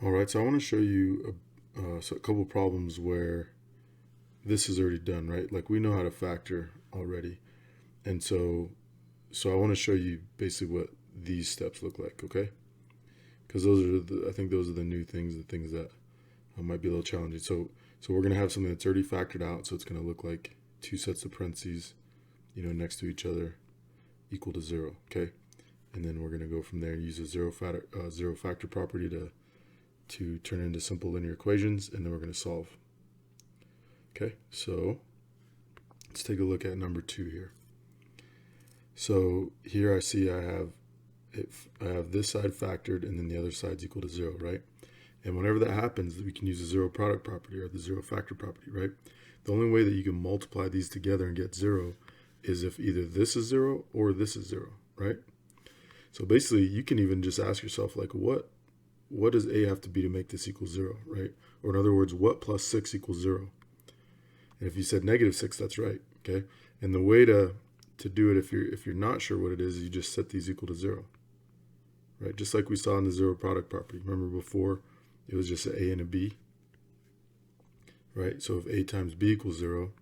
All right, so I want to show you a couple problems where this is already done, right? Like we know how to factor already. And so I want to show you basically what these steps look like, okay? Because I think those are the new things, the things that might be a little challenging. So we're going to have something that's already factored out. So it's going to look like two sets of parentheses, next to each other equal to 0, okay? And then we're going to go from there and use a zero factor property to turn it into simple linear equations, and then we're going to solve. Okay, so let's take a look at number 2 here. So here I see I have this side factored and then the other side's equal to 0, right? And whenever that happens, we can use the zero product property or the zero factor property, right? The only way that you can multiply these together and get 0 is if either this is 0 or this is 0, right? So basically, you can even just ask yourself, like, what does A have to be to make this equal 0, right? Or in other words, what plus 6 equals 0? And if you said -6, that's right, okay? And the way to do it, if you're not sure what it is, you just set these equal to 0, right? Just like we saw in the zero product property. Remember before, it was just an A and a B, right? So if A times B equals 0,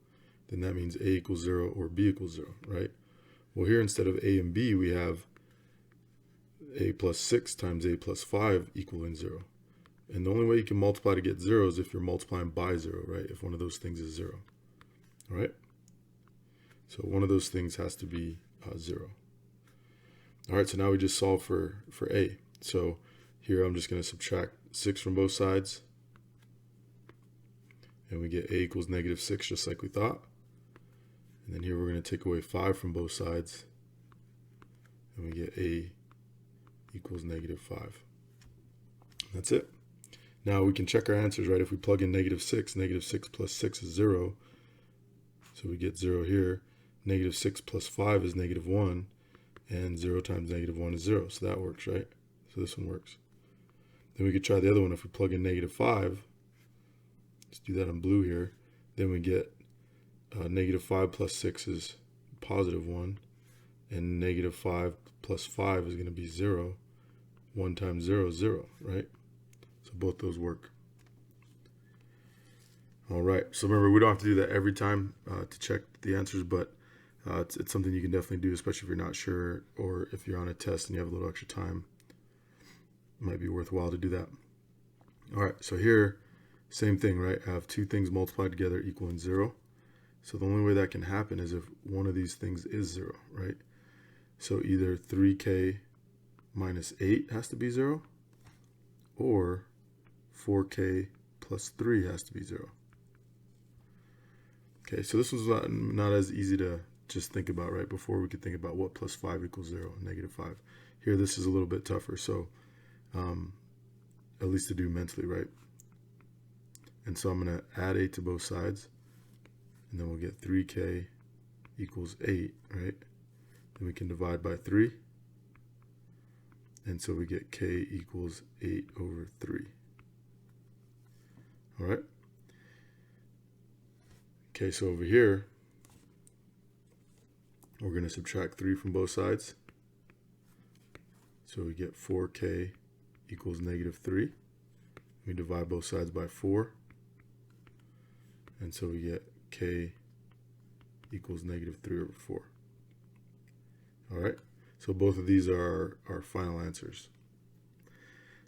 then that means A equals 0 or B equals 0, right? Well, here instead of A and B, we have A plus 6 times A plus 5 equaling 0. And the only way you can multiply to get 0 is if you're multiplying by 0, right? If one of those things is 0, all right? So one of those things has to be 0. All right, so now we just solve for A. So here I'm just going to subtract 6 from both sides. And we get A equals -6, just like we thought. And then here we're going to take away 5 from both sides. And we get A equals -5. That's it. Now we can check our answers, right? If we plug in -6 plus 6 is 0. So we get 0 here. -6 plus 5 is -1. And 0 times -1 is 0. So that works, right? So this one works. Then we could try the other one. If we plug in -5, let's do that in blue here. Then we get -5 plus 6 is +1. And -5 plus 5 is going to be 0. 1 times 0 is 0, right? So both those work. All right. So remember, we don't have to do that every time to check the answers, but it's something you can definitely do, especially if you're not sure or if you're on a test and you have a little extra time. It might be worthwhile to do that. All right. So here, same thing, right? I have two things multiplied together equaling 0. So the only way that can happen is if one of these things is 0, right? So either 3k minus 8 has to be 0, or 4k plus 3 has to be 0. Okay, so this was not as easy to just think about, right? Before we could think about what plus 5 equals 0 and -5. Here, this is a little bit tougher, so at least to do mentally, right? And so I'm going to add 8 to both sides, and then we'll get 3k equals 8, right? Then we can divide by 3. And so we get k equals 8 over 3. All right. Okay, so over here, we're going to subtract 3 from both sides. So we get 4k equals -3. We divide both sides by 4. And so we get k equals -3 over 4. All right. So both of these are our final answers.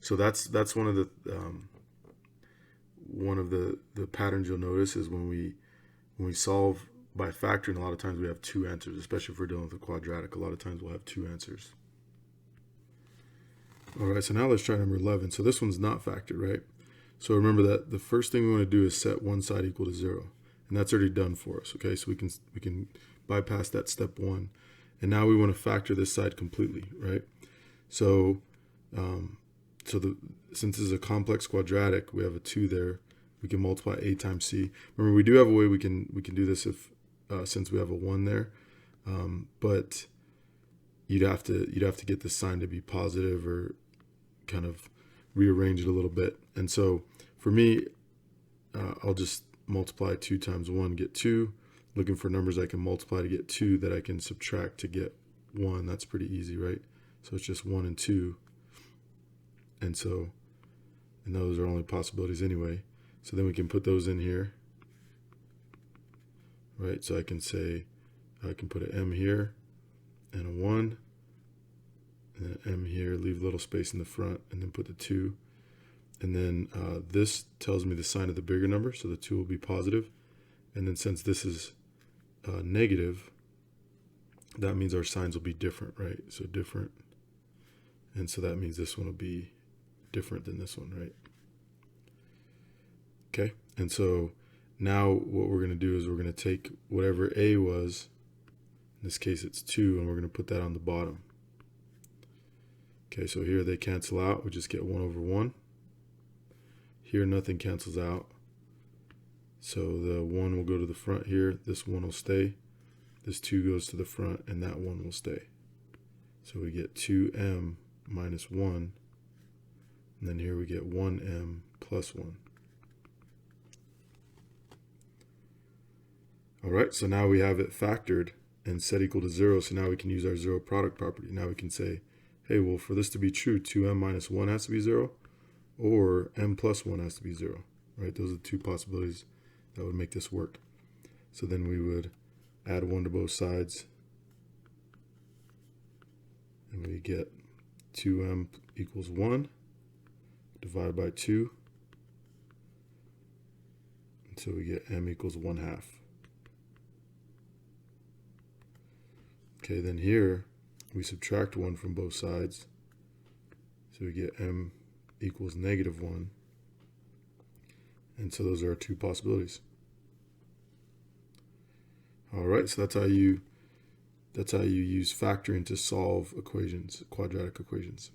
So that's one of the patterns you'll notice is when we solve by factoring, a lot of times we have two answers, especially if we're dealing with a quadratic. A lot of times we'll have two answers. All right, so now let's try number 11. So this one's not factored, right? So remember that the first thing we want to do is set one side equal to 0, and that's already done for us. Okay, so we can bypass that step 1. And now we want to factor this side completely, right? So, since this is a complex quadratic, we have a 2 there. We can multiply A times C. Remember, we do have a way we can do this if since we have a 1 there, but you'd have to get this sign to be positive or kind of rearrange it a little bit. And so for me, I'll just multiply 2 times 1, get 2. Looking for numbers I can multiply to get 2 that I can subtract to get 1. That's pretty easy, right? So it's just 1 and 2. And so and those are only possibilities anyway. So then we can put those in here, right? So I can say, I can put an m here and a 1, and an m here, leave a little space in the front, and then put the 2. And then this tells me the sign of the bigger number, so the 2 will be positive. And then since this is negative, that means our signs will be different, right? So different. And so that means this one will be different than this one, right? Okay, and so now what we're going to do is we're going to take whatever a was, in this case it's 2, and we're going to put that on the bottom. Okay, so here they cancel out, we just get 1 over 1. Here nothing cancels out, so the 1 will go to the front here, this 1 will stay, this 2 goes to the front, and that 1 will stay. So we get 2m minus 1, and then here we get 1m plus 1. All right, so now we have it factored and set equal to 0, so now we can use our zero product property. Now we can say, hey, well, for this to be true, 2m minus 1 has to be 0, or m plus 1 has to be 0, right? Those are the two possibilities that would make this work. So then we would add 1 to both sides, and we get 2m equals 1, divide by 2, until we get m equals 1/2. Okay, then here we subtract 1 from both sides, so we get m equals negative 1, and so those are our two possibilities. All right, so that's how you use factoring to solve equations, quadratic equations.